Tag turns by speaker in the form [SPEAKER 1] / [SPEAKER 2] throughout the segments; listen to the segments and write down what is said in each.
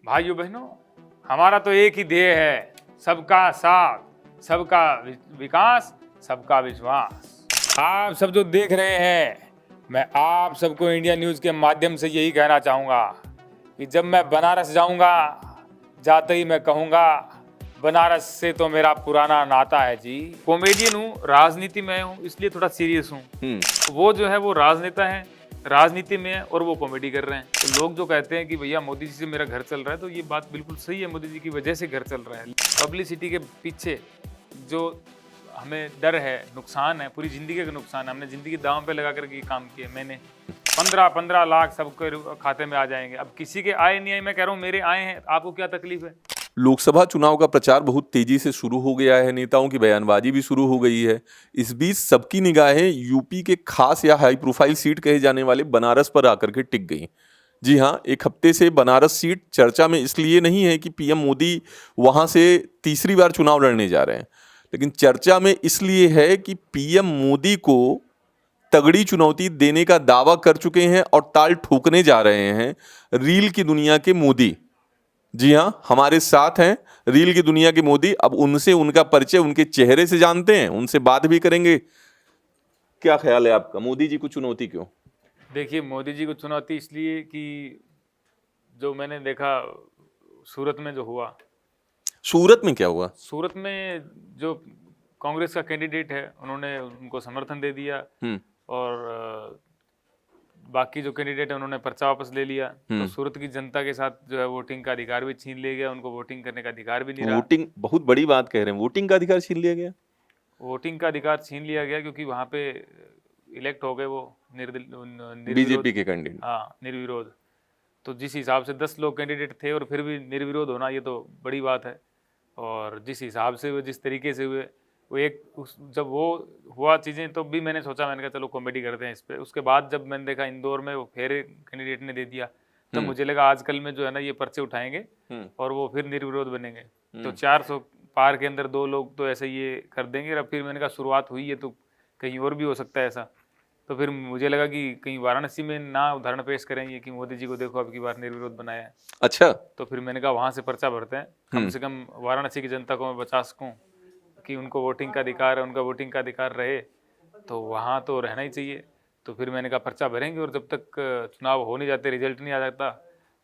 [SPEAKER 1] भाइयों बहनों, हमारा तो एक ही ध्येय है, सबका साथ, सबका विकास, सबका विश्वास। आप सब जो देख रहे हैं, मैं आप सबको इंडिया न्यूज के माध्यम से यही कहना चाहूंगा कि जब मैं बनारस जाऊंगा, जाते ही मैं कहूंगा बनारस से तो मेरा पुराना नाता है जी। कॉमेडियन हूँ, राजनीति में हूँ, इसलिए थोड़ा सीरियस हूँ। वो जो है वो राजनेता है, राजनीति में है और वो कॉमेडी कर रहे हैं। तो लोग जो कहते हैं कि भैया मोदी जी से मेरा घर चल रहा है, तो ये बात बिल्कुल सही है, मोदी जी की वजह से घर चल रहा है। पब्लिसिटी के पीछे जो हमें डर है, नुकसान है, पूरी जिंदगी का नुकसान है। हमने जिंदगी दांव पे लगा करके काम किया। मैंने 15 लाख सबके खाते में आ जाएंगे। अब किसी के आए नहीं आए, मैं कह रहा हूँ मेरे आए हैं, आपको क्या तकलीफ है?
[SPEAKER 2] लोकसभा चुनाव का प्रचार बहुत तेजी से शुरू हो गया है, नेताओं की बयानबाजी भी शुरू हो गई है। इस बीच सबकी निगाहें यूपी के खास या हाई प्रोफाइल सीट कहे जाने वाले बनारस पर आकर के टिक गई। जी हाँ, एक हफ्ते से बनारस सीट चर्चा में इसलिए नहीं है कि पीएम मोदी वहां से तीसरी बार चुनाव लड़ने जा रहे हैं, लेकिन चर्चा में इसलिए है कि पीएम मोदी को तगड़ी चुनौती देने का दावा कर चुके हैं और ताल ठोकने जा रहे हैं रील की दुनिया के मोदी। जी हाँ, हमारे साथ हैं रील की दुनिया के मोदी। अब उनसे उनका परिचय उनके चेहरे से जानते हैं, उनसे बात भी करेंगे। क्या ख्याल है आपका, मोदी जी को चुनौती क्यों?
[SPEAKER 1] देखिए, मोदी जी को चुनौती इसलिए कि जो मैंने देखा सूरत में जो हुआ।
[SPEAKER 2] सूरत में क्या हुआ?
[SPEAKER 1] सूरत में जो कांग्रेस का कैंडिडेट है, उन्होंने उनको समर्थन दे दिया और बाकी जो कैंडिडेट है उन्होंने पर्चा वापस ले लिया। तो सूरत की जनता के साथ जो है वोटिंग का अधिकार भी छीन लिया गया, उनको वोटिंग करने का अधिकार भी नहीं रहा।
[SPEAKER 2] वोटिंग, बहुत बड़ी बात कह रहे हैं, वोटिंग का अधिकार छीन लिया गया।
[SPEAKER 1] वोटिंग का अधिकार छीन लिया गया क्योंकि वहां पे इलेक्ट हो गए वो
[SPEAKER 2] बीजेपी के कैंडिडेट।
[SPEAKER 1] हाँ, निर्विरोध। तो जिस हिसाब से 10 लोग कैंडिडेट थे और फिर भी निर्विरोध होना, ये तो बड़ी बात है। और जिस हिसाब से वो, जिस तरीके से हुए वो, जब वो हुआ चीज़ें, तो भी मैंने सोचा, मैंने कहा चलो कॉमेडी करते हैं इस पर। उसके बाद जब मैंने देखा इंदौर में वो फिर कैंडिडेट ने दे दिया, तो मुझे लगा आजकल में जो है ना ये पर्चे उठाएंगे और वो फिर निर्विरोध बनेंगे। तो 400 पार के अंदर 2 लोग तो ऐसे ये कर देंगे। अब फिर मैंने कहा शुरुआत हुई है तो कहीं और भी हो सकता है ऐसा। तो फिर मुझे लगा कि कहीं वाराणसी में ना उदाहरण पेश करें ये कि मोदी जी को देखो अब की बार निर्विरोध बनाया है।
[SPEAKER 2] अच्छा,
[SPEAKER 1] तो फिर मैंने कहा वहां से पर्चा भरते हैं, कम से कम वाराणसी की जनता को मैं बचा सकूं कि उनको वोटिंग का अधिकार है, उनका वोटिंग का अधिकार रहे, तो वहाँ तो रहना ही चाहिए। तो फिर मैंने कहा पर्चा भरेंगे और जब तक चुनाव हो नहीं जाते, रिजल्ट नहीं आ जाता,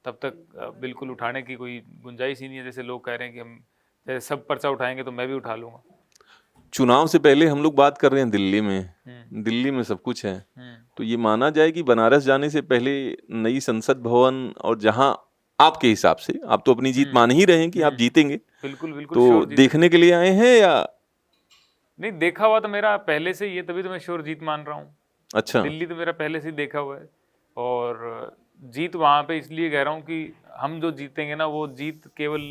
[SPEAKER 1] तब तक बिल्कुल उठाने की कोई गुंजाइश ही नहीं है। जैसे लोग कह रहे हैं कि हम जैसे सब पर्चा उठाएंगे तो मैं भी उठा लूंगा।
[SPEAKER 2] चुनाव से पहले हम लोग बात कर रहे हैं दिल्ली में। दिल्ली में सब कुछ है, तो ये माना जाए कि बनारस जाने से पहले नई संसद भवन, और जहां आपके हिसाब से आप तो अपनी जीत मान ही रहे हैं कि आप जीतेंगे,
[SPEAKER 1] बिल्कुल बिल्कुल
[SPEAKER 2] तो
[SPEAKER 1] श्योर
[SPEAKER 2] देखने के लिए आए हैं या
[SPEAKER 1] नहीं? देखा हुआ तो मेरा पहले से ही है, तभी तो मैं श्योर जीत मान रहा हूँ।
[SPEAKER 2] अच्छा,
[SPEAKER 1] दिल्ली तो मेरा पहले से ही देखा हुआ है और जीत वहाँ पे इसलिए कह रहा हूँ कि हम जो जीतेंगे ना, वो जीत केवल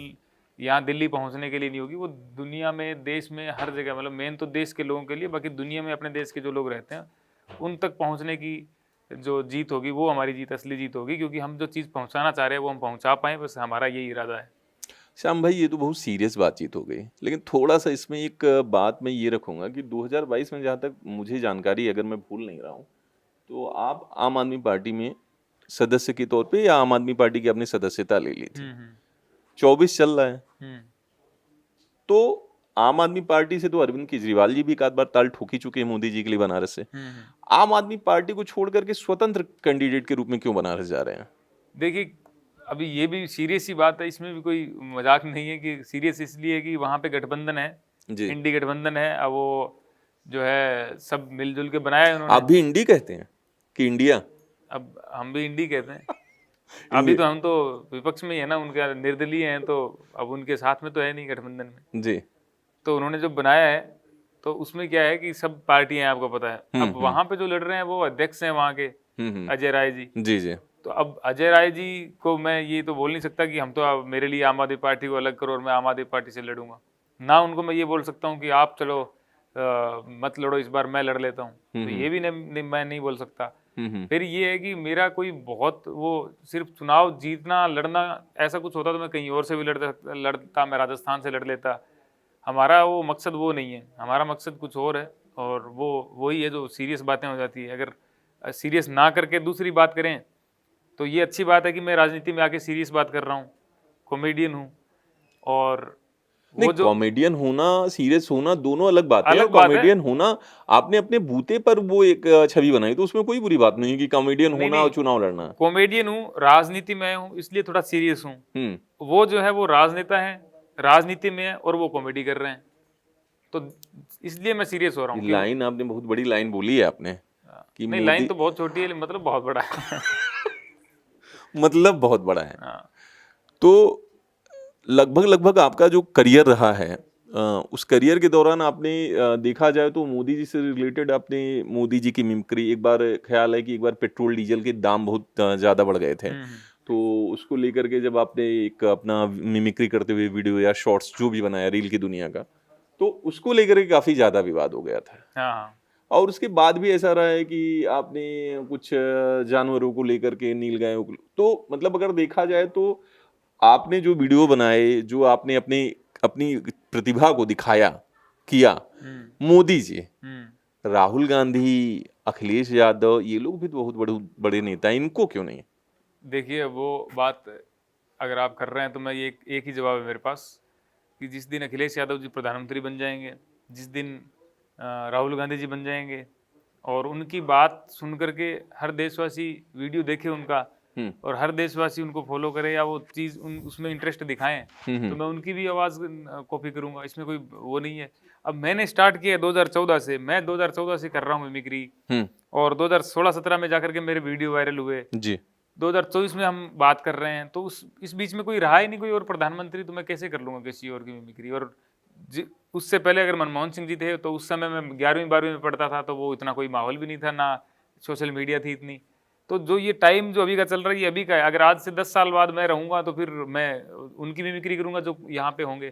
[SPEAKER 1] यहाँ दिल्ली पहुँचने के लिए नहीं होगी, वो दुनिया में, देश में, हर जगह, मतलब मेन तो देश के लोगों के लिए, बाकी दुनिया में अपने देश के जो लोग रहते हैं उन तक पहुँचने की जो जीत होगी वो हमारी जीत, असली जीत होगी। क्योंकि हम जो चीज़ पहुँचाना चाह रहे हैं वो हम पहुँचा पाएँ, बस हमारा यही इरादा है।
[SPEAKER 2] श्याम भाई, ये तो बहुत सीरियस बातचीत हो गई, लेकिन थोड़ा सा इसमें एक बात मैं ये रखूंगा कि 2022 में जहाँ तक मुझे जानकारी, अगर मैं भूल नहीं रहा हूँ, तो आप आम आदमी पार्टी में सदस्य के तौर पे, या आम आदमी पार्टी की आपने सदस्यता ले ली थी। 24 चल रहा है, तो आम आदमी पार्टी से तो अरविंद केजरीवाल जी भी एक आध बार ताल ठोकी चुके हैं मोदी जी के लिए बनारस से। आम आदमी पार्टी को छोड़ करके स्वतंत्र कैंडिडेट के रूप में क्यों बनारस जा रहे हैं?
[SPEAKER 1] देखिए, अभी ये भी सीरियस ही बात है, इसमें भी कोई मजाक नहीं है कि सीरियस इसलिए है कि वहाँ पे गठबंधन है, इंडी गठबंधन है। अब वो जो है सब मिलजुल के बनाया है उन्होंने।
[SPEAKER 2] आप भी इंडी कहते हैं कि इंडिया?
[SPEAKER 1] अब हम भी इंडी कहते हैं। अभी तो हम तो विपक्ष में ही है ना, उनके निर्दलीय हैं, तो अब उनके साथ में तो है नहीं गठबंधन में
[SPEAKER 2] जी।
[SPEAKER 1] तो उन्होंने जो बनाया है, तो उसमें क्या है कि सब पार्टियां हैं, आपको पता है। अब वहां पे जो लड़ रहे हैं वो अध्यक्ष हैं वहां के, अजय राय जी।
[SPEAKER 2] जी जी।
[SPEAKER 1] तो अब अजय राय जी को मैं ये तो बोल नहीं सकता कि हम तो, अब मेरे लिए आम आदमी पार्टी को अलग करो और मैं आम आदमी पार्टी से लड़ूंगा ना। उनको मैं ये बोल सकता हूँ कि आप चलो मत लड़ो, इस बार मैं लड़ लेता हूँ, तो ये भी मैं नहीं बोल सकता। फिर ये है कि मेरा कोई बहुत वो सिर्फ चुनाव जीतना, लड़ना, ऐसा कुछ होता तो मैं कहीं और से भी लड़ता, मैं राजस्थान से लड़ लेता। हमारा वो मकसद वो नहीं है, हमारा मकसद कुछ और है, और वो वही है जो सीरियस बातें हो जाती है। अगर सीरियस ना करके दूसरी बात करें तो ये अच्छी बात है कि मैं राजनीति में आके सीरियस बात कर रहा हूँ, कॉमेडियन हूँ। और वो
[SPEAKER 2] नहीं,
[SPEAKER 1] जो
[SPEAKER 2] कॉमेडियन होना सीरियस होना दोनों अलग बात है।
[SPEAKER 1] अलग बात है।
[SPEAKER 2] कॉमेडियन होना, आपने अपने बूते पर वो एक छवि बनाई, तो उसमें कोई बुरी बात नहीं है कि कॉमेडियन
[SPEAKER 1] नहीं
[SPEAKER 2] होना और
[SPEAKER 1] नहीं,
[SPEAKER 2] चुनाव लड़ना है।
[SPEAKER 1] कॉमेडियन हूँ, राजनीति में हूँ, इसलिए थोड़ा सीरियस हूँ।
[SPEAKER 2] हम्म।
[SPEAKER 1] वो जो है वो राजनेता है, राजनीति में है, और वो कॉमेडी कर रहे हैं, तो इसलिए मैं सीरियस हो रहा
[SPEAKER 2] ये
[SPEAKER 1] हूँ कि वो
[SPEAKER 2] लाइन आपने बहुत बड़ी लाइन बोली है आपने कि
[SPEAKER 1] नहीं, लाइन
[SPEAKER 2] मोदी
[SPEAKER 1] तो बहुत छोटी है, मतलब बहुत बड़ा है।
[SPEAKER 2] मतलब बहुत बड़ा है।
[SPEAKER 1] हाँ।
[SPEAKER 2] तो लगभग लगभग आपका जो करियर रहा है, उस करियर के दौरान आपने देखा जाए तो मोदी जी से रिलेटेड आपने मोदी जी की मिमिक्री, एक बार ख्याल है कि एक बार पेट्रोल डीजल के दाम बहुत ज़्यादा बढ़ गए थे,
[SPEAKER 1] हम्म।
[SPEAKER 2] तो उसको लेकर के जब आपने एक अपना मिमिक्री करते हुए वीडियो या शॉर्ट्स जो भी बनाया रील की दुनिया का, तो उसको लेकर के काफ़ी ज़्यादा विवाद हो गया था।
[SPEAKER 1] हाँ हाँ।
[SPEAKER 2] और उसके बाद भी ऐसा रहा है कि आपने कुछ जानवरों को लेकर के, नील गायों को, तो मतलब अगर देखा जाए तो आपने जो वीडियो बनाए, जो आपने अपनी अपनी प्रतिभा को दिखाया किया, मोदी जी, राहुल गांधी, अखिलेश यादव, ये लोग भी तो बहुत बड़े बड़े नेता हैं, इनको क्यों नहीं?
[SPEAKER 1] देखिए, वो बात अगर आप कर रहे हैं तो मैं ये एक ही जवाब है मेरे पास कि जिस दिन अखिलेश यादव जी प्रधानमंत्री बन जाएंगे, जिस दिन राहुल गांधी जी बन जाएंगे, और उनकी बात सुन करके हर देशवासी वीडियो देखे उनका, और हर देशवासी उनको फॉलो करे या वो चीज़ उसमें इंटरेस्ट दिखाएं, तो मैं उनकी भी आवाज़ कॉपी करूंगा, इसमें कोई वो नहीं है। अब मैंने स्टार्ट किया 2014 से, मैं 2014 से कर रहा हूँ मिमिक्री, और 2016-17 में जाकर के मेरे वीडियो वायरल हुए
[SPEAKER 2] जी।
[SPEAKER 1] 2024 में हम बात कर रहे हैं, तो इस बीच में कोई रहा ही नहीं कोई और प्रधानमंत्री, तो मैं कैसे कर लूंगा किसी और की मिमिक्री। और उससे पहले अगर मनमोहन सिंह जी थे तो उस समय मैं 11वीं-12वीं में पढ़ता था, तो वो इतना कोई माहौल भी नहीं था, ना सोशल मीडिया थी इतनी। तो जो ये टाइम जो अभी का चल रहा है, ये अभी का है। अगर आज से 10 साल बाद मैं रहूंगा तो फिर मैं उनकी मिमिक्री करूंगा जो यहाँ पे होंगे।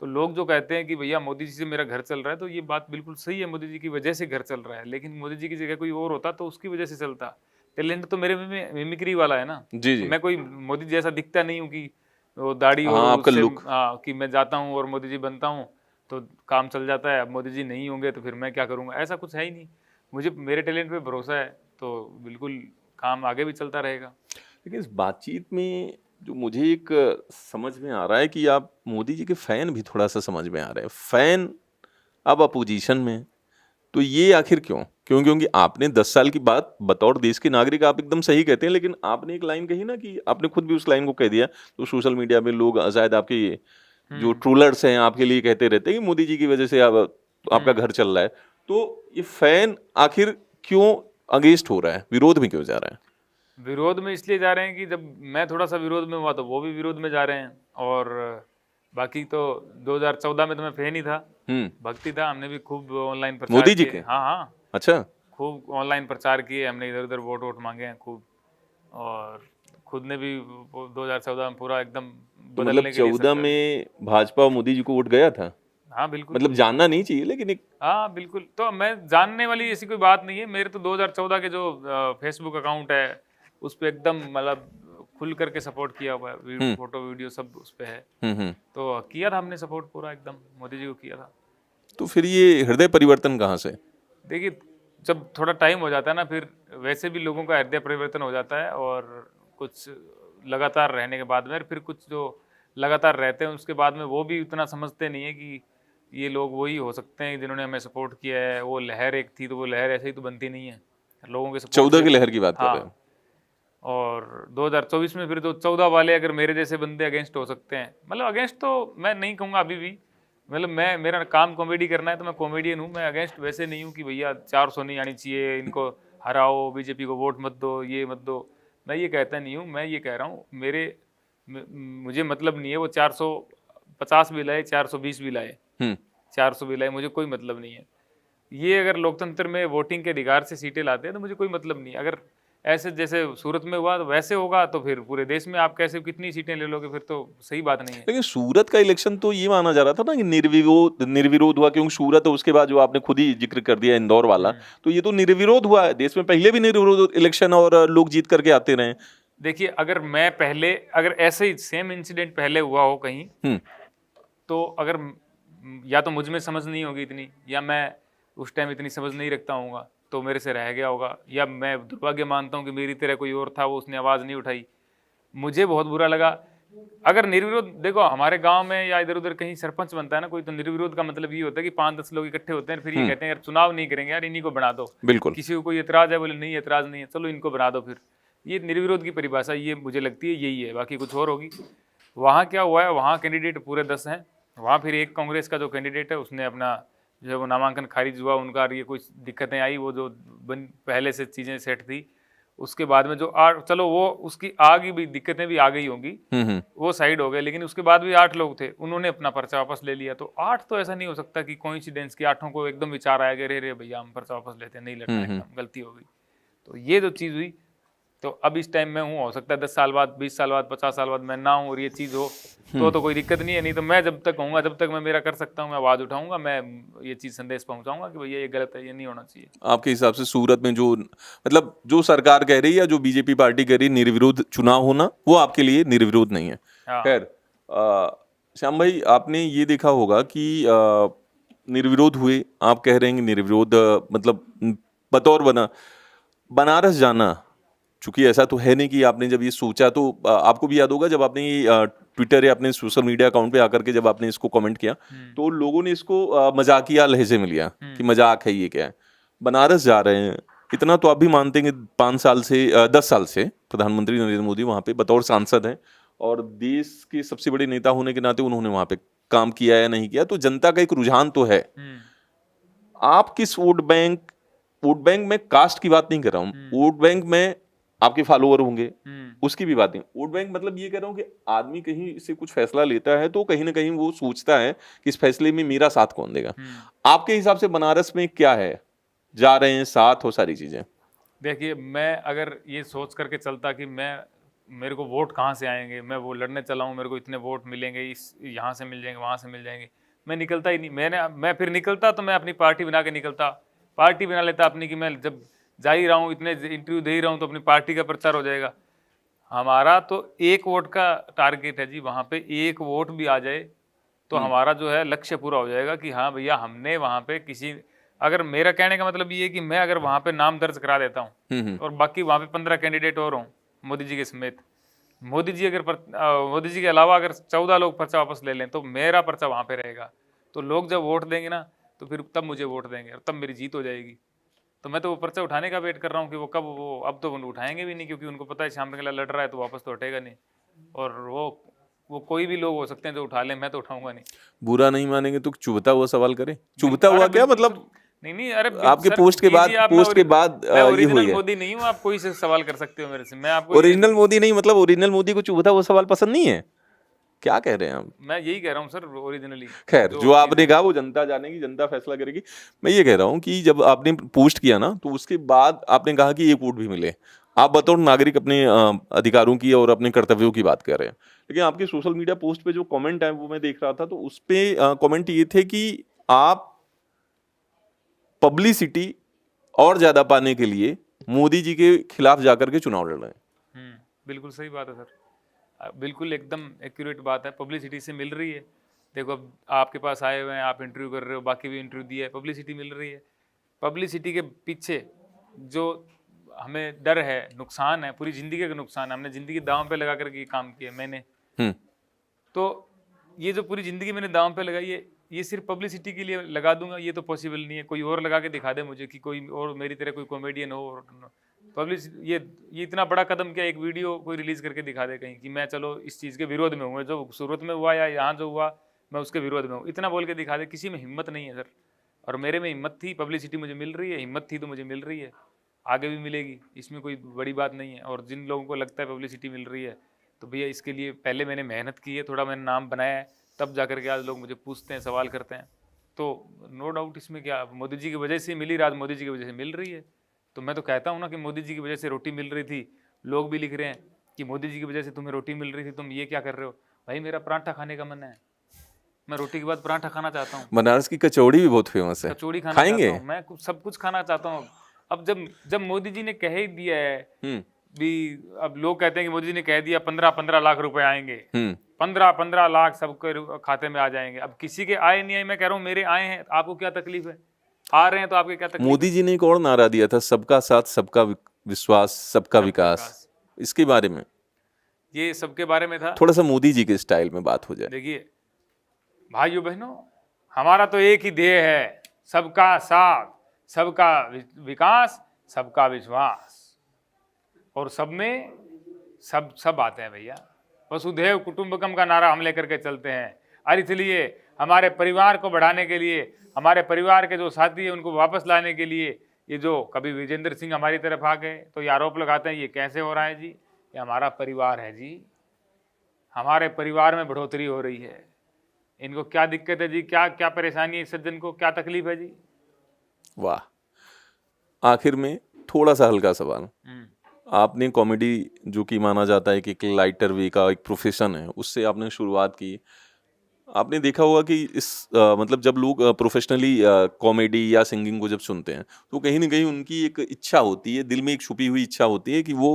[SPEAKER 1] तो लोग जो कहते हैं कि भैया मोदी जी से मेरा घर चल रहा है, तो ये बात बिल्कुल सही है, मोदी जी की वजह से घर चल रहा है। लेकिन मोदी जी की जगह कोई और होता तो उसकी वजह से चलता। टैलेंट तो मेरे में मिमिक्री वाला है ना।
[SPEAKER 2] जी
[SPEAKER 1] तो
[SPEAKER 2] जी।
[SPEAKER 1] मैं कोई मोदी जैसा दिखता नहीं हूँ कि वो दाढ़ी और
[SPEAKER 2] हाँ, आपका
[SPEAKER 1] उससे
[SPEAKER 2] लुक।
[SPEAKER 1] कि मैं जाता हूँ और मोदी जी बनता हूँ तो काम चल जाता है। अब मोदी जी नहीं होंगे तो फिर मैं क्या करूँगा, ऐसा कुछ है ही नहीं। मुझे मेरे टैलेंट पे भरोसा है, तो बिल्कुल काम आगे भी चलता रहेगा।
[SPEAKER 2] लेकिन इस बातचीत में जो मुझे एक समझ में आ रहा है कि आप मोदी जी के फैन भी थोड़ा सा समझ में आ रहे हैं। फैन अब अपोजिशन में, तो ये आखिर क्यों? क्योंकि आपने 10 साल की बात बतौर देश के नागरिक आप एकदम सही कहते हैं, लेकिन आपने एक लाइन कही ना कि आपने खुद भी उस लाइन को कह दिया, तो सोशल मीडिया में लोग शायद आपके ये जो ट्रोलर्स हैं आपके लिए कहते रहते हैं कि मोदी जी की वजह से आपका घर चल रहा है। तो ये फैन आखिर क्यों अगेंस्ट हो रहा है, विरोध में क्यों जा रहा है?
[SPEAKER 1] विरोध में इसलिए जा रहे हैं कि जब मैं थोड़ा सा विरोध में हुआ तो वो भी विरोध में जा रहे हैं। और बाकी तो 2014 में तो मैं फैन ही था, भक्ति था। हमने भी खूब ऑनलाइन प्रचार
[SPEAKER 2] मोदी जी
[SPEAKER 1] किए।
[SPEAKER 2] के?
[SPEAKER 1] हाँ हाँ,
[SPEAKER 2] अच्छा।
[SPEAKER 1] खूब ऑनलाइन प्रचार किए हमने, इधर उधर वोट मांगे हैं खूब, और खुद ने भी 2014 में पूरा एकदम
[SPEAKER 2] तो मतलब
[SPEAKER 1] बदलने के लिए
[SPEAKER 2] 14 में भाजपा और मोदी जी को वोट गया था?
[SPEAKER 1] हाँ बिल्कुल।
[SPEAKER 2] मतलब जानना नहीं चाहिए, लेकिन एक
[SPEAKER 1] हाँ बिल्कुल, तो मैं जानने वाली ऐसी कोई बात नहीं है। मेरे तो 2014 के जो फेसबुक अकाउंट है उस पर एकदम मतलब खुल करके सपोर्ट किया हुआ है, फोटो वीडियो सब उस पर है। तो किया था हमने सपोर्ट पूरा एकदम, मोदी जी को किया था।
[SPEAKER 2] तो फिर ये हृदय परिवर्तन कहाँ से?
[SPEAKER 1] देखिए, जब थोड़ा टाइम हो जाता है ना, फिर वैसे भी लोगों का हृदय परिवर्तन हो जाता है, और कुछ लगातार रहने के बाद में, फिर कुछ जो लगातार रहते हैं उसके बाद में वो भी उतना समझते नहीं है कि ये लोग वही हो सकते हैं जिन्होंने हमें सपोर्ट किया है। वो लहर एक थी, तो वो लहर ऐसे ही तो बनती नहीं है लोगों के सपोर्ट
[SPEAKER 2] 14
[SPEAKER 1] से।
[SPEAKER 2] की लहर की बात कर रहे
[SPEAKER 1] हाँ,
[SPEAKER 2] हो?
[SPEAKER 1] और 2024 में फिर तो 14 वाले अगर मेरे जैसे बंदे अगेंस्ट हो सकते हैं, मतलब अगेंस्ट तो मैं नहीं कहूँगा अभी भी, मतलब मेरा काम कॉमेडी करना है तो मैं कॉमेडियन हूँ। मैं अगेंस्ट वैसे नहीं हूँ कि भैया 400 नहीं आनी चाहिए, इनको हराओ, बीजेपी को वोट मत दो, ये मत दो। मैं ये कहता नहीं हूँ, मैं ये कह रहा हूँ मुझे मतलब नहीं है वो 450 भी लाए, 420 भी लाए, 400 भी लाए, मुझे कोई मतलब नहीं है। ये अगर लोकतंत्र में वोटिंग के अधिकार से सीटें लाते हैं तो मुझे कोई मतलब नहीं। अगर ऐसे जैसे सूरत में हुआ तो वैसे होगा तो फिर पूरे देश में आप कैसे कितनी सीटें ले लोगे, फिर तो सही बात नहीं है।
[SPEAKER 2] लेकिन सूरत का इलेक्शन तो ये माना जा रहा था ना कि निर्विरोध हुआ, क्योंकि सूरत है, उसके बाद जो आपने खुद ही जिक्र कर दिया इंदौर वाला, तो ये तो निर्विरोध हुआ है। देश में पहले भी निर्विरोध इलेक्शन और लोग जीत करके आते रहे।
[SPEAKER 1] देखिए, अगर ऐसे ही सेम इंसिडेंट पहले हुआ हो कहीं, तो अगर या तो मुझ में समझ नहीं होगी इतनी, या मैं उस टाइम इतनी समझ नहीं रखता हूँगा तो मेरे से रह गया होगा, या मैं दुर्भाग्य मानता हूँ कि मेरी तरह कोई और था, वो उसने आवाज़ नहीं उठाई। मुझे बहुत बुरा लगा अगर निर्विरोध देखो, हमारे गांव में या इधर उधर कहीं सरपंच बनता है ना कोई, तो निर्विरोध का मतलब ये होता है कि 5-10 लोग इकट्ठे होते हैं, फिर ये कहते हैं यार चुनाव नहीं करेंगे यार, इन्हीं को बना दो।
[SPEAKER 2] बिल्कुल।
[SPEAKER 1] किसी को कोई एतराज है, बोले नहीं एतराज नहीं है, चलो इनको बना दो। फिर ये निर्विरोध की परिभाषा ये मुझे लगती है यही है, बाकी कुछ और होगी। वहाँ क्या हुआ है, वहाँ कैंडिडेट पूरे 10 हैं। वहाँ फिर एक कांग्रेस का जो कैंडिडेट है उसने अपना जो है वो नामांकन खारिज हुआ, उनका ये कुछ दिक्कतें आई, वो जो पहले से चीज़ें सेट थी। उसके बाद में जो चलो वो उसकी आगे भी दिक्कतें भी आ गई होंगी, वो साइड हो गए, लेकिन उसके बाद भी 8 लोग थे, उन्होंने अपना पर्चा वापस ले लिया। तो 8 तो ऐसा नहीं हो सकता कि कोइंसिडेंस की 8 को एकदम विचार आया कि रे भैया हम पर्चा वापस लेते हैं, नहीं लड़ना, एकदम गलती हो गई। तो ये जो चीज़ हुई, तो अब इस टाइम में हूँ, हो सकता है 10 साल बाद, 20 साल बाद, 50 साल बाद मैं ना हूँ और ये चीज़ हो तो कोई दिक्कत नहीं है। नहीं तो मैं जब तक कहूँगा, जब तक मैं मेरा कर सकता हूँ, मैं आवाज़ उठाऊंगा, मैं ये चीज़ संदेश पहुँचाऊंगा कि भैया ये गलत है, ये नहीं होना चाहिए।
[SPEAKER 2] आपके हिसाब से सूरत में जो मतलब जो सरकार कह रही है या जो बीजेपी पार्टी कह रही है निर्विरोध चुनाव होना, वो आपके लिए निर्विरोध नहीं है।
[SPEAKER 1] हाँ।
[SPEAKER 2] खैर श्याम भाई, आपने ये देखा होगा कि निर्विरोध हुए, आप कह रहे हैं कि निर्विरोध मतलब बतौर बनारस जाना, चूंकि ऐसा तो है नहीं कि आपने जब ये सोचा, तो आपको भी याद होगा जब आपने ये ट्विटर या अपने सोशल मीडिया अकाउंट पे आकर के जब आपने इसको कमेंट किया, तो लोगों ने इसको मजाकिया लहजे में लिया कि मजाक है, ये क्या है, बनारस जा रहे हैं। इतना तो आप भी मानते हैं कि 10 साल से प्रधानमंत्री नरेंद्र मोदी वहाँ पे बतौर सांसद हैं और देश के सबसे बड़े नेता होने के नाते उन्होंने वहाँ पे काम किया या नहीं किया, तो जनता का एक रुझान तो है। आप किस वोट बैंक में कास्ट की बात नहीं कर रहा हूँ, वोट बैंक में आपके फॉलोअर होंगे, उसकी भी बात नहीं। वोट बैंक मतलब ये कह रहा हूँ कि आदमी कहीं से कुछ फैसला लेता है तो कहीं ना कहीं वो सोचता है कि इस फैसले में मेरा साथ कौन देगा। आपके हिसाब से बनारस में क्या है, जा रहे हैं साथ हो सारी चीजें?
[SPEAKER 1] देखिए, मैं अगर ये सोच करके चलता कि मेरे को वोट कहाँ से आएंगे, मैं वो लड़ने चला हूँ, मेरे को इतने वोट मिलेंगे, यहाँ से मिल जाएंगे, वहाँ से मिल जाएंगे, मैं निकलता ही नहीं। मैं फिर निकलता तो मैं अपनी पार्टी बना के निकलता, पार्टी बना लेता अपनी, कि मैं जब जा ही रहा हूँ, इतने इंटरव्यू दे ही रहा हूँ, तो अपनी पार्टी का प्रचार हो जाएगा। हमारा तो 1 वोट का टारगेट है जी, वहाँ पे 1 वोट भी आ जाए तो हमारा जो है लक्ष्य पूरा हो जाएगा कि हाँ भैया हमने वहाँ पे अगर मेरा कहने का मतलब ये है कि मैं अगर वहाँ पे नाम दर्ज करा देता हूँ और बाकी वहाँ पे 15 कैंडिडेट और हों मोदी जी के समेत, मोदी जी के अलावा अगर 14 लोग पर्चा वापस ले लें, तो मेरा पर्चा वहाँ पे रहेगा। तो लोग जब वोट देंगे ना, तो फिर तब मुझे वोट देंगे और तब मेरी जीत हो जाएगी। तो मैं तो वो पर्चा उठाने का वेट कर रहा हूँ कि वो कब, वो अब तो उठाएंगे भी नहीं, क्योंकि उनको पता है श्याम रंगीला लड़ रहा है तो वापस तो उठेगा नहीं। और वो कोई भी लोग हो सकते हैं जो उठा लें, मैं तो उठाऊंगा नहीं।
[SPEAKER 2] बुरा नहीं मानेंगे तो चुभता हुआ सवाल करें। चुभता हुआ क्या मतलब?
[SPEAKER 1] नहीं, अरे
[SPEAKER 2] आपके पोस्ट के बाद
[SPEAKER 1] मैं ओरिजिनल मोदी नहीं हूँ, आप कोई से सवाल कर सकते हो मेरे से। मैं आपको
[SPEAKER 2] ओरिजिनल मोदी नहीं मतलब ओरिजिनल मोदी को चुभता हुआ सवाल पसंद नहीं है, क्या कह रहे हैं आप?
[SPEAKER 1] मैं यही कह रहा हूँ सर, ओरिजिनली।
[SPEAKER 2] खैर, जो आपने कहा वो जनता जानेगी, जनता फैसला करेगी। मैं ये कह रहा हूँ कि जब आपने पोस्ट किया ना, तो उसके बाद आपने कहा कि 1 वोट भी मिले। आप बतौर नागरिक अपने अधिकारों की और अपने कर्तव्यों की बात कर रहे हैं, लेकिन आपके सोशल मीडिया पोस्ट पे जो कमेंट है वो मैं देख रहा था, तो उस पे कमेंट ये थे कि आप पब्लिसिटी और ज्यादा पाने के लिए मोदी जी के खिलाफ जाकर के चुनाव लड़ रहे हैं।
[SPEAKER 1] बिल्कुल सही बात है सर, बिल्कुल एकदम एक्यूरेट बात है। पब्लिसिटी से मिल रही है। देखो, अब आपके पास आए हुए हैं, आप इंटरव्यू कर रहे हो, बाकी भी इंटरव्यू दिए, पब्लिसिटी मिल रही है। पब्लिसिटी के पीछे जो हमें डर है, नुकसान है, पूरी जिंदगी का नुकसान है। हमने जिंदगी दांव पे लगा करके काम किया मैंने। तो ये जो पूरी जिंदगी मैंने दांव पे लगाई है, ये सिर्फ पब्लिसिटी के लिए लगा दूंगा, ये तो पॉसिबल नहीं है। कोई और लगा के दिखा दे मुझे कि कोई और मेरी तरह कोई कॉमेडियन हो। पब्लिसिटी ये इतना बड़ा कदम क्या, एक वीडियो कोई रिलीज करके दिखा दे कहीं कि मैं चलो इस चीज़ के विरोध में हूँ, जो सूरत में हुआ या यहाँ जो हुआ मैं उसके विरोध में हूँ, इतना बोल के दिखा दे। किसी में हिम्मत नहीं है सर, और मेरे में हिम्मत थी। पब्लिसिटी मुझे मिल रही है, हिम्मत थी तो मुझे मिल रही है, आगे भी मिलेगी, इसमें कोई बड़ी बात नहीं है। और जिन लोगों को लगता है पब्लिसिटी मिल रही है, तो भैया इसके लिए पहले मैंने मेहनत की है, थोड़ा मैंने नाम बनाया है, तब जाकर के आज लोग मुझे पूछते हैं, सवाल करते हैं। तो नो डाउट इसमें क्या, मोदी जी की वजह से मिली, आज मोदी जी की वजह से मिल रही है। तो मैं तो कहता हूँ ना कि मोदी जी की वजह से रोटी मिल रही थी। लोग भी लिख रहे हैं कि मोदी जी की वजह से तुम्हें रोटी मिल रही थी, तुम ये क्या कर रहे हो। भाई मेरा पराठा खाने का मन है, मैं रोटी के बाद पराठा खाना चाहता हूँ।
[SPEAKER 2] बनारस की कचौड़ी भी बहुत फेमस है,
[SPEAKER 1] कचौड़ी खाना
[SPEAKER 2] खाएंगे?
[SPEAKER 1] चाहता हूँ मैं, सब कुछ खाना चाहता हूँ। अब जब मोदी जी ने कह ही दिया है भी, अब लोग कहते हैं कि मोदी जी ने कह दिया 15-15 लाख रुपए आएंगे, 15-15 लाख सबके खाते में आ जाएंगे। अब किसी के आए नहीं आए, मैं कह रहा हूँ मेरे आए हैं, आपको क्या तकलीफ है? आ रहे हैं तो आपके क्या तकलीफ?
[SPEAKER 2] मोदी जी ने एक और नारा दिया था, सबका साथ, सबका विश्वास, सबका विकास। इसके बारे में
[SPEAKER 1] ये सबके बारे में था।
[SPEAKER 2] थोड़ा सा मोदी जी के स्टाइल में बात हो जाए।
[SPEAKER 1] देखिए भाइयों बहनों, हमारा तो एक ही ध्येय है, सबका साथ, सबका विकास, सबका विश्वास। और सब में सब आते हैं भैया। वसुधैव कुटुंबकम का नारा हम लेकर के चलते हैं। और इसलिए हमारे परिवार को बढ़ाने के लिए, हमारे परिवार के जो साथी हैं उनको वापस लाने के लिए, ये जो कभी विजेंद्र सिंह हमारी तरफ आ गए तो ये आरोप लगाते हैं ये कैसे हो रहा है जी, ये हमारा परिवार है जी, हमारे परिवार में बढ़ोतरी हो रही है। इनको क्या दिक्कत है जी, क्या क्या परेशानी है इस सज्जन को, क्या तकलीफ है जी?
[SPEAKER 2] वाह। आखिर में थोड़ा सा हल्का सवाल, आपने कॉमेडी जो कि माना जाता है कि एक लाइटर वे का एक प्रोफेशन है, उससे आपने शुरुआत की। आपने देखा होगा कि मतलब जब लोग प्रोफेशनली कॉमेडी या सिंगिंग को जब सुनते हैं तो कहीं ना कहीं उनकी एक इच्छा होती है, दिल में एक छुपी हुई इच्छा होती है कि वो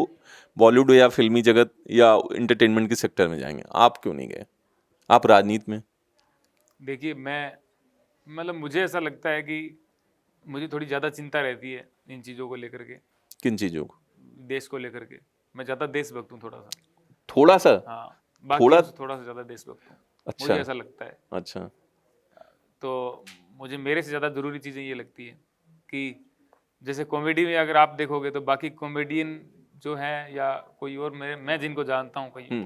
[SPEAKER 2] बॉलीवुड या फिल्मी जगत या एंटरटेनमेंट के सेक्टर में जाएंगे। आप क्यों नहीं गए, आप राजनीति में?
[SPEAKER 1] देखिए मतलब मुझे ऐसा लगता है कि मुझे थोड़ी ज़्यादा चिंता रहती है इन चीज़ों को लेकर के।
[SPEAKER 2] किन चीज़ों को?
[SPEAKER 1] देश को लेकर के मैं ज़्यादा देशभक्त हूँ
[SPEAKER 2] थोड़ा सा।
[SPEAKER 1] हाँ, बाकी थोड़ा सा ज़्यादा देशभक्त हूँ।
[SPEAKER 2] अच्छा,
[SPEAKER 1] मुझे ऐसा लगता है।
[SPEAKER 2] अच्छा।
[SPEAKER 1] तो मुझे मेरे से ज़्यादा ज़रूरी चीज़ें ये लगती है कि जैसे कॉमेडी में अगर आप देखोगे तो बाकी कॉमेडियन जो हैं या कोई और, मैं जिनको जानता हूँ कहीं,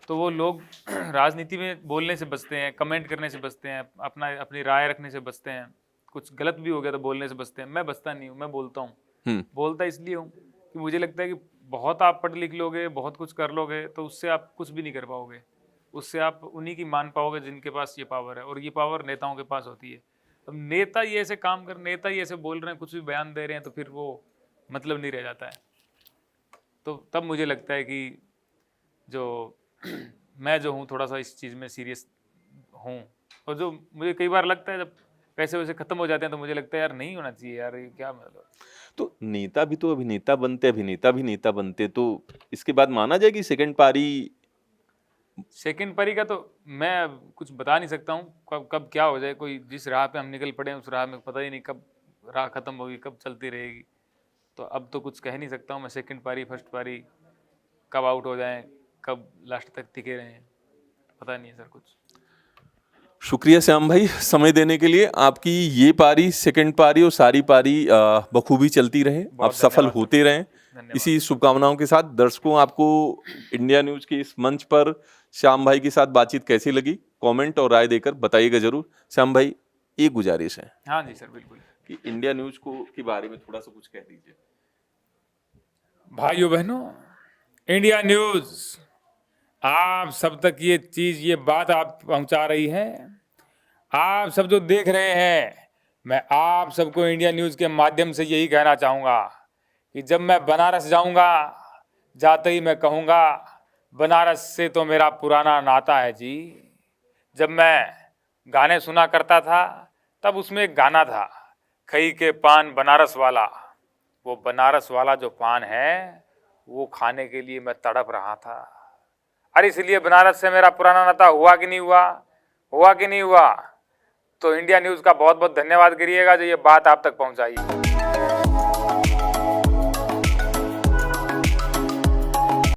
[SPEAKER 1] तो वो लोग राजनीति में बोलने से बचते हैं, कमेंट करने से बचते हैं, अपनी राय रखने से बचते हैं। कुछ गलत भी हो गया तो बोलने से बचते हैं। मैं बचता नहीं हूँ, मैं बोलता हूँ। बोलता इसलिए हूँ कि मुझे लगता है कि बहुत आप पढ़ लिख लोगे, बहुत कुछ कर लोगे तो उससे आप कुछ भी नहीं कर पाओगे। उससे आप उन्हीं की मान पाओगे जिनके पास ये पावर है, और ये पावर नेताओं के पास होती है। अब नेता ये ऐसे काम कर, नेता ये ऐसे बोल रहे हैं, कुछ भी बयान दे रहे हैं, तो फिर वो मतलब नहीं रह जाता है। तो तब मुझे लगता है कि जो मैं जो हूँ थोड़ा सा इस चीज़ में सीरियस हूँ। और जो मुझे कई बार लगता है जब पैसे वैसे खत्म हो जाते हैं तो मुझे लगता है यार नहीं होना चाहिए यार, ये क्या मतलब।
[SPEAKER 2] तो नेता भी तो अभिनेता बनते, अभिनेता भी नेता बनते, तो इसके बाद माना जाए कि सेकंड पारी
[SPEAKER 1] का तो मैं कुछ बता नहीं सकता हूँ कब क्या हो जाए। कोई जिस राह पे हम निकल पड़े उस राह में पता ही नहीं कब राह खत्म होगी, कब चलती रहेगी। तो अब तो कुछ कह नहीं सकता हूँ मैं। सेकंड पारी, फर्स्ट पारी कब आउट हो जाएं, कब लास्ट तक टिके रहें, पता नहीं है सर कुछ।
[SPEAKER 2] शुक्रिया श्याम भाई समय देने के लिए। आपकी ये पारी, सेकंड पारी और सारी पारी बखूबी चलती रहे, आप सफल होते रहें, इसी शुभकामनाओं के साथ। दर्शकों, आपको इंडिया न्यूज के इस मंच पर श्याम भाई के साथ बातचीत कैसी लगी, कमेंट और राय देकर बताइएगा जरूर। श्याम भाई, एक गुजारिश है।
[SPEAKER 1] हाँ जी सर, बिल्कुल,
[SPEAKER 2] कि इंडिया न्यूज के बारे में थोड़ा सा कुछ कह दीजिए।
[SPEAKER 1] भाइयों बहनों, इंडिया न्यूज आप सब तक ये बात आप पहुंचा रही है। आप सब जो देख रहे हैं, मैं आप सबको इंडिया न्यूज के माध्यम से यही कहना चाहूँगा कि जब मैं बनारस जाऊँगा, जाते ही मैं कहूँगा बनारस से तो मेरा पुराना नाता है जी। जब मैं गाने सुना करता था तब उसमें एक गाना था, खई के पान बनारस वाला। वो बनारस वाला जो पान है वो खाने के लिए मैं तड़प रहा था। अरे इसलिए बनारस से मेरा पुराना नाता हुआ कि नहीं हुआ, हुआ कि नहीं हुआ। तो इंडिया न्यूज़ का बहुत बहुत धन्यवाद करिएगा जो ये बात आप तक पहुंचाई।